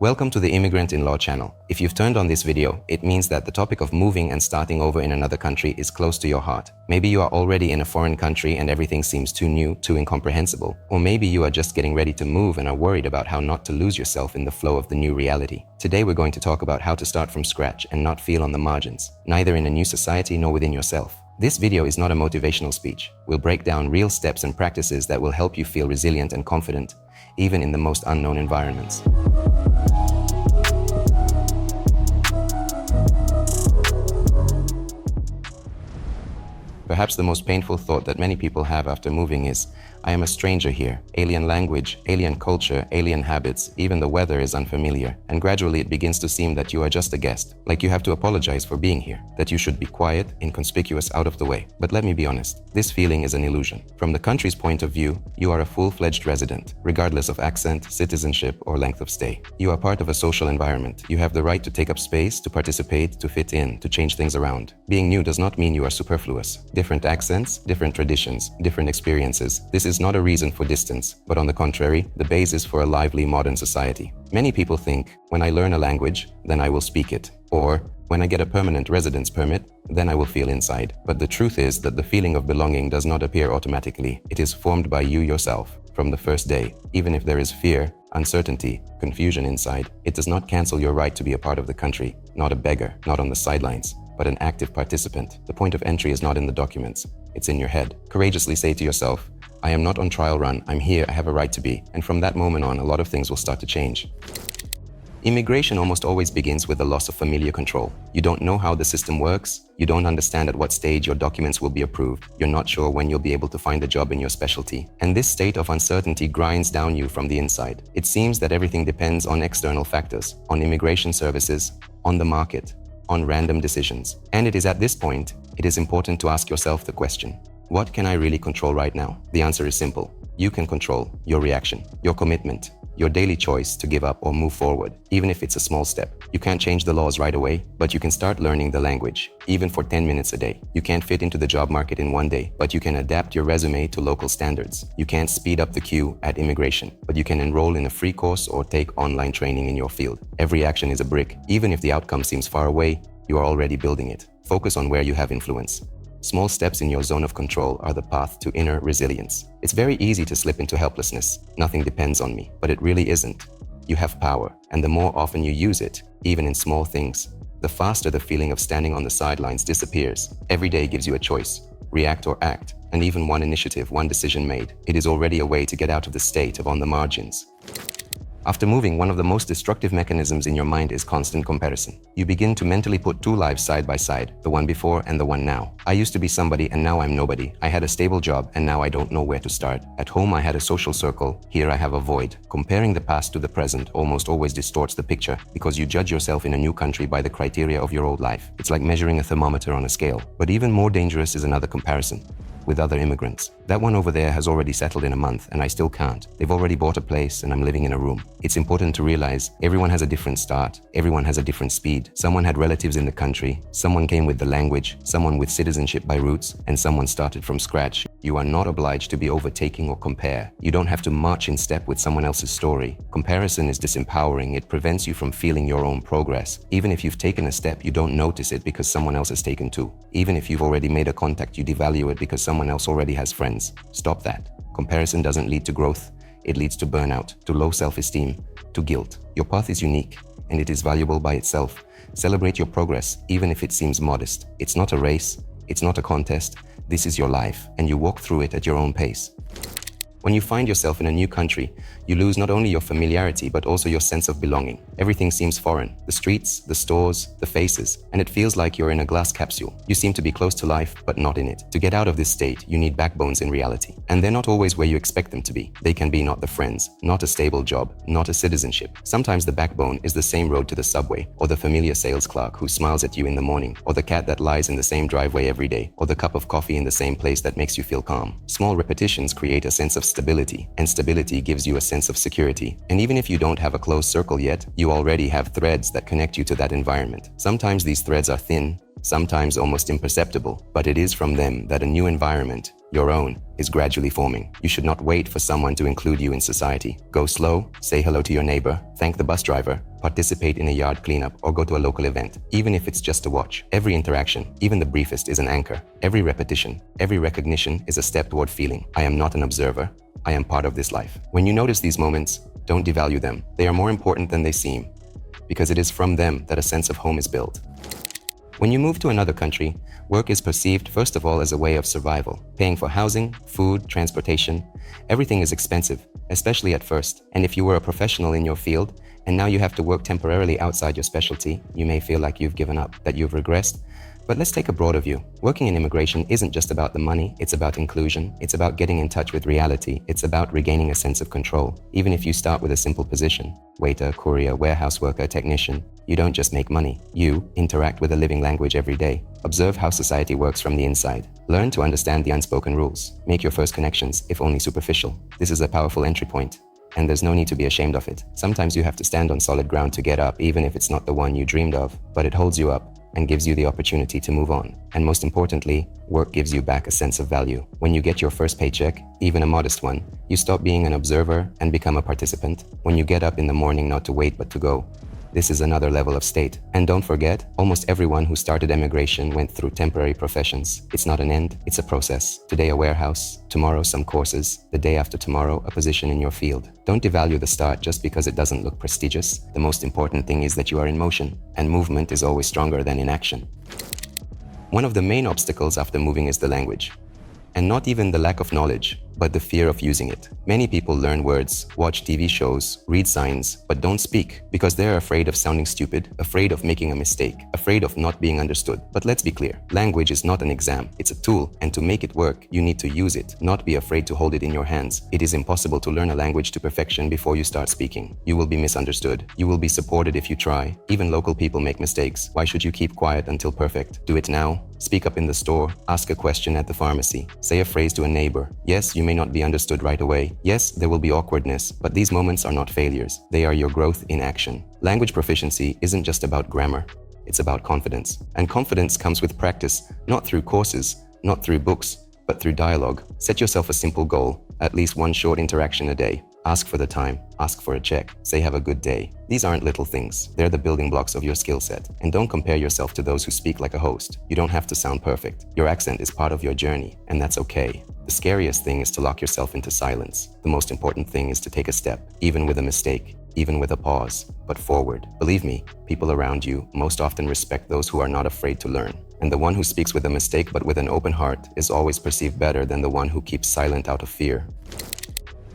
Welcome to the Immigrant in Law channel. If you've turned on this video, it means that the topic of moving and starting over in another country is close to your heart. Maybe you are already in a foreign country and everything seems too new, too incomprehensible. Or maybe you are just getting ready to move and are worried about how not to lose yourself in the flow of the new reality. Today we're going to talk about how to start from scratch and not feel on the margins, neither in a new society nor within yourself. This video is not a motivational speech. We'll break down real steps and practices that will help you feel resilient and confident, even in the most unknown environments. Perhaps the most painful thought that many people have after moving is, I am a stranger here. Alien language, alien culture, alien habits, even the weather is unfamiliar. And gradually it begins to seem that you are just a guest, like you have to apologize for being here, that you should be quiet, inconspicuous, out of the way. But let me be honest, this feeling is an illusion. From the country's point of view, you are a full-fledged resident, regardless of accent, citizenship, or length of stay. You are part of a social environment. You have the right to take up space, to participate, to fit in, to change things around. Being new does not mean you are superfluous. Different accents, different traditions, different experiences. This is not a reason for distance, but on the contrary, the basis for a lively modern society. Many people think, when I learn a language, then I will speak it. Or, when I get a permanent residence permit, then I will feel inside. But the truth is that the feeling of belonging does not appear automatically. It is formed by you yourself, from the first day. Even if there is fear, uncertainty, confusion inside, it does not cancel your right to be a part of the country, not a beggar, not on the sidelines, but an active participant. The point of entry is not in the documents, it's in your head. Courageously say to yourself, I am not on trial run, I'm here, I have a right to be. And from that moment on, a lot of things will start to change. Immigration almost always begins with the loss of familiar control. You don't know how the system works, you don't understand at what stage your documents will be approved, you're not sure when you'll be able to find a job in your specialty. And this state of uncertainty grinds down you from the inside. It seems that everything depends on external factors, on immigration services, on the market, on random decisions. And it is at this point, it is important to ask yourself the question, what can I really control right now? The answer is simple. You can control your reaction, your commitment, your daily choice to give up or move forward, even if it's a small step. You can't change the laws right away, but you can start learning the language, even for 10 minutes a day. You can't fit into the job market in one day, but you can adapt your resume to local standards. You can't speed up the queue at immigration, but you can enroll in a free course or take online training in your field. Every action is a brick. Even if the outcome seems far away, you are already building it. Focus on where you have influence. Small steps in your zone of control are the path to inner resilience. It's very easy to slip into helplessness. Nothing depends on me, but it really isn't. You have power, and the more often you use it, even in small things, the faster the feeling of standing on the sidelines disappears. Every day gives you a choice, react or act, and even one initiative, one decision made. It is already a way to get out of the state of on the margins. After moving, one of the most destructive mechanisms in your mind is constant comparison. You begin to mentally put two lives side by side, the one before and the one now. I used to be somebody and now I'm nobody. I had a stable job and now I don't know where to start. At home I had a social circle, here I have a void. Comparing the past to the present almost always distorts the picture because you judge yourself in a new country by the criteria of your old life. It's like measuring a thermometer on a scale. But even more dangerous is another comparison with other immigrants. That one over there has already settled in a month and I still can't. They've already bought a place and I'm living in a room. It's important to realize everyone has a different start. Everyone has a different speed. Someone had relatives in the country. Someone came with the language. Someone with citizenship by roots. And someone started from scratch. You are not obliged to be overtaking or compare. You don't have to march in step with someone else's story. Comparison is disempowering. It prevents you from feeling your own progress. Even if you've taken a step, you don't notice it because someone else has taken two. Even if you've already made a contact, you devalue it because someone else already has friends. Stop that. Comparison doesn't lead to growth. It leads to burnout, to low self-esteem, to guilt. Your path is unique and it is valuable by itself. Celebrate your progress, even if it seems modest. It's not a race. It's not a contest. This is your life and you walk through it at your own pace. When you find yourself in a new country, you lose not only your familiarity, but also your sense of belonging. Everything seems foreign. The streets, the stores, the faces, and it feels like you're in a glass capsule. You seem to be close to life, but not in it. To get out of this state, you need backbones in reality. And they're not always where you expect them to be. They can be not the friends, not a stable job, not a citizenship. Sometimes the backbone is the same road to the subway, or the familiar sales clerk who smiles at you in the morning, or the cat that lies in the same driveway every day, or the cup of coffee in the same place that makes you feel calm. Small repetitions create a sense of stability, and stability gives you a sense of security. And even if you don't have a close circle yet, you already have threads that connect you to that environment. Sometimes these threads are thin, sometimes almost imperceptible, but it is from them that a new environment, your own, is gradually forming. You should not wait for someone to include you in society. Go slow, say hello to your neighbor, thank the bus driver, participate in a yard cleanup, or go to a local event, even if it's just to watch. Every interaction, even the briefest, is an anchor. Every repetition, every recognition is a step toward feeling, I am not an observer, I am part of this life. When you notice these moments, don't devalue them. They are more important than they seem, because it is from them that a sense of home is built. When you move to another country, work is perceived first of all as a way of survival. Paying for housing, food, transportation, everything is expensive, especially at first. And if you were a professional in your field, and now you have to work temporarily outside your specialty, you may feel like you've given up, that you've regressed. But let's take a broader view. Working in immigration isn't just about the money, it's about inclusion, it's about getting in touch with reality, it's about regaining a sense of control. Even if you start with a simple position, waiter, courier, warehouse worker, technician, you don't just make money. You interact with a living language every day. Observe how society works from the inside. Learn to understand the unspoken rules. Make your first connections, if only superficial. This is a powerful entry point, and there's no need to be ashamed of it. Sometimes you have to stand on solid ground to get up, even if it's not the one you dreamed of, but it holds you up and gives you the opportunity to move on. And most importantly, work gives you back a sense of value. When you get your first paycheck, even a modest one, you stop being an observer and become a participant. When you get up in the morning not to wait but to go, this is another level of state. And don't forget, almost everyone who started emigration went through temporary professions. It's not an end, it's a process. Today a warehouse, tomorrow some courses, the day after tomorrow a position in your field. Don't devalue the start just because it doesn't look prestigious. The most important thing is that you are in motion, and movement is always stronger than inaction. One of the main obstacles after moving is the language. And not even the lack of knowledge, but the fear of using it. Many people learn words, watch TV shows, read signs, but don't speak because they're afraid of sounding stupid, afraid of making a mistake, afraid of not being understood. But let's be clear, language is not an exam, it's a tool, and to make it work, you need to use it, not be afraid to hold it in your hands. It is impossible to learn a language to perfection before you start speaking. You will be misunderstood. You will be supported if you try. Even local people make mistakes. Why should you keep quiet until perfect? Do it now. Speak up in the store, ask a question at the pharmacy, say a phrase to a neighbor. Yes, you may not be understood right away. Yes, there will be awkwardness, but these moments are not failures. They are your growth in action. Language proficiency isn't just about grammar, it's about confidence. And confidence comes with practice, not through courses, not through books, but through dialogue. Set yourself a simple goal, at least one short interaction a day. Ask for the time, ask for a check, say have a good day. These aren't little things, they're the building blocks of your skill set. And don't compare yourself to those who speak like a host. You don't have to sound perfect. Your accent is part of your journey, and that's okay. The scariest thing is to lock yourself into silence. The most important thing is to take a step, even with a mistake, even with a pause, but forward. Believe me, people around you most often respect those who are not afraid to learn. And the one who speaks with a mistake but with an open heart is always perceived better than the one who keeps silent out of fear.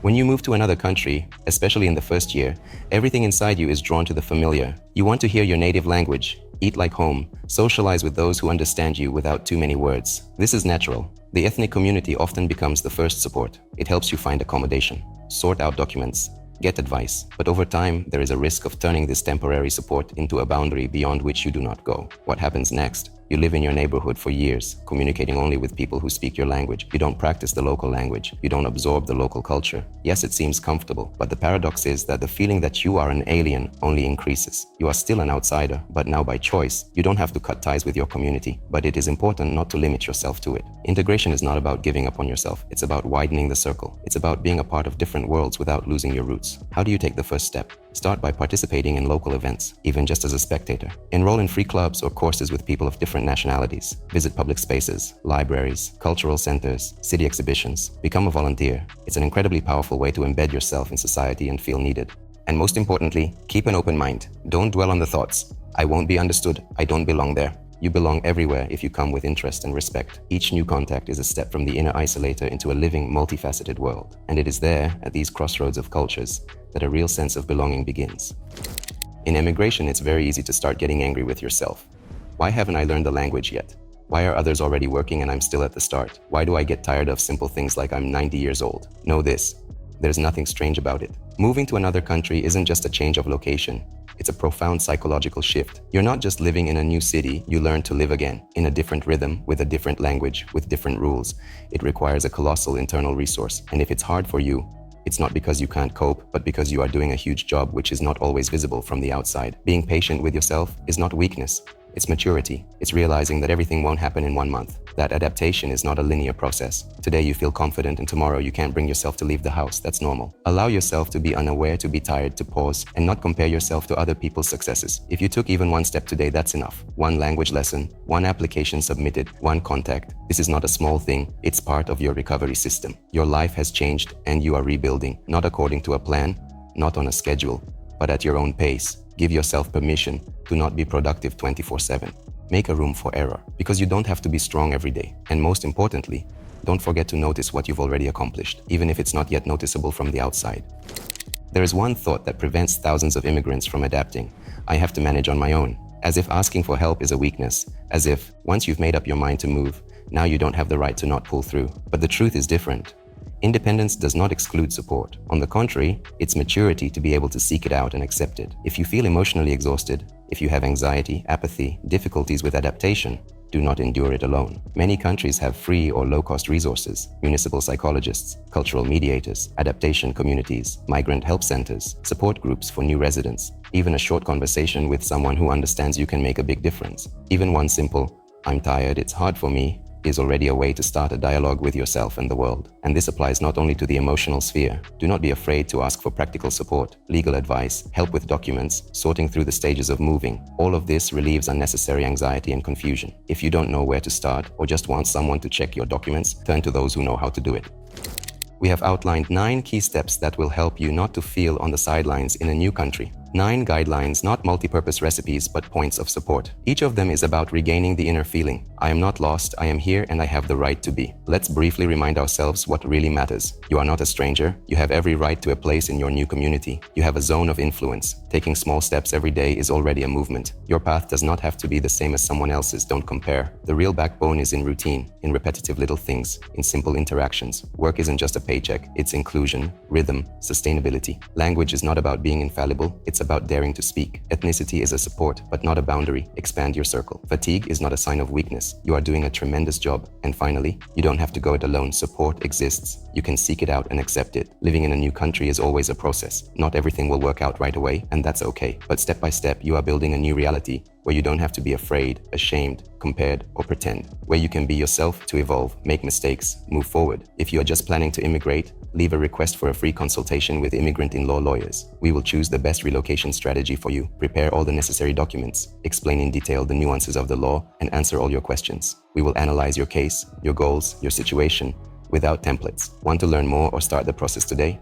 When you move to another country, especially in the first year, everything inside you is drawn to the familiar. You want to hear your native language, eat like home, socialize with those who understand you without too many words. This is natural. The ethnic community often becomes the first support. It helps you find accommodation, sort out documents, get advice. But over time, there is a risk of turning this temporary support into a boundary beyond which you do not go. What happens next? You live in your neighborhood for years, communicating only with people who speak your language. You don't practice the local language. You don't absorb the local culture. Yes, it seems comfortable, but the paradox is that the feeling that you are an alien only increases. You are still an outsider, but now by choice. You don't have to cut ties with your community, but it is important not to limit yourself to it. Integration is not about giving up on yourself. It's about widening the circle. It's about being a part of different worlds without losing your roots. How do you take the first step? Start by participating in local events, even just as a spectator. Enroll in free clubs or courses with people of different nationalities. Visit public spaces, libraries, cultural centers, city exhibitions. Become a volunteer. It's an incredibly powerful way to embed yourself in society and feel needed. And most importantly, keep an open mind. Don't dwell on the thoughts. I won't be understood. I don't belong there. You belong everywhere if you come with interest and respect. Each new contact is a step from the inner isolator into a living, multifaceted world. And it is there, at these crossroads of cultures, that a real sense of belonging begins. In emigration, it's very easy to start getting angry with yourself. Why haven't I learned the language yet? Why are others already working and I'm still at the start? Why do I get tired of simple things like I'm 90 years old? Know this, there's nothing strange about it. Moving to another country isn't just a change of location. It's a profound psychological shift. You're not just living in a new city, you learn to live again, in a different rhythm, with a different language, with different rules. It requires a colossal internal resource. And if it's hard for you, it's not because you can't cope, but because you are doing a huge job which is not always visible from the outside. Being patient with yourself is not weakness. It's maturity. It's realizing that everything won't happen in 1 month. That adaptation is not a linear process. Today you feel confident and tomorrow you can't bring yourself to leave the house. That's normal. Allow yourself to be unaware, to be tired, to pause, and not compare yourself to other people's successes. If you took even one step today, that's enough. One language lesson, one application submitted, one contact. This is not a small thing. It's part of your recovery system. Your life has changed and you are rebuilding, not according to a plan, not on a schedule, but at your own pace. Give yourself permission to not be productive 24/7. Make a room for error, because you don't have to be strong every day. And most importantly, don't forget to notice what you've already accomplished, even if it's not yet noticeable from the outside. There is one thought that prevents thousands of immigrants from adapting. I have to manage on my own. As if asking for help is a weakness. As if, once you've made up your mind to move, now you don't have the right to not pull through. But the truth is different. Independence does not exclude support. On the contrary, it's maturity to be able to seek it out and accept it. If you feel emotionally exhausted, if you have anxiety, apathy, difficulties with adaptation, do not endure it alone. Many countries have free or low-cost resources, municipal psychologists, cultural mediators, adaptation communities, migrant help centers, support groups for new residents. Even a short conversation with someone who understands you can make a big difference. Even one simple, "I'm tired, it's hard for me," is already a way to start a dialogue with yourself and the world. And this applies not only to the emotional sphere. Do not be afraid to ask for practical support, legal advice, help with documents, sorting through the stages of moving. All of this relieves unnecessary anxiety and confusion. If you don't know where to start or just want someone to check your documents, turn to those who know how to do it. We have outlined 9 key steps that will help you not to feel on the sidelines in a new country. 9 guidelines, not multi-purpose recipes, but points of support. Each of them is about regaining the inner feeling. I am not lost, I am here, and I have the right to be. Let's briefly remind ourselves what really matters. You are not a stranger. You have every right to a place in your new community. You have a zone of influence. Taking small steps every day is already a movement. Your path does not have to be the same as someone else's. Don't compare. The real backbone is in routine, in repetitive little things, in simple interactions. Work isn't just a paycheck. It's inclusion, rhythm, sustainability. Language is not about being infallible. It's about daring to speak. Ethnicity is a support, but not a boundary. Expand your circle. Fatigue is not a sign of weakness. You are doing a tremendous job. And finally, you don't have to go it alone. Support exists. You can seek it out and accept it. Living in a new country is always a process. Not everything will work out right away, and that's okay. But step by step, you are building a new reality where you don't have to be afraid, ashamed, compared, or pretend. Where you can be yourself to evolve, make mistakes, move forward. If you are just planning to immigrate, leave a request for a free consultation with Immigrant in Law lawyers. We will choose the best relocation strategy for you, prepare all the necessary documents, explain in detail the nuances of the law, and answer all your questions. We will analyze your case, your goals, your situation, without templates. Want to learn more or start the process today?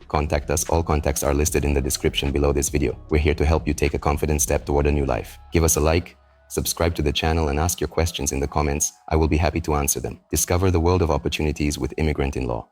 Contact us. All contacts are listed in the description below this video. We're here to help you take a confident step toward a new life. Give us a like, subscribe to the channel, and ask your questions in the comments. I will be happy to answer them. Discover the world of opportunities with Immigrant in Law.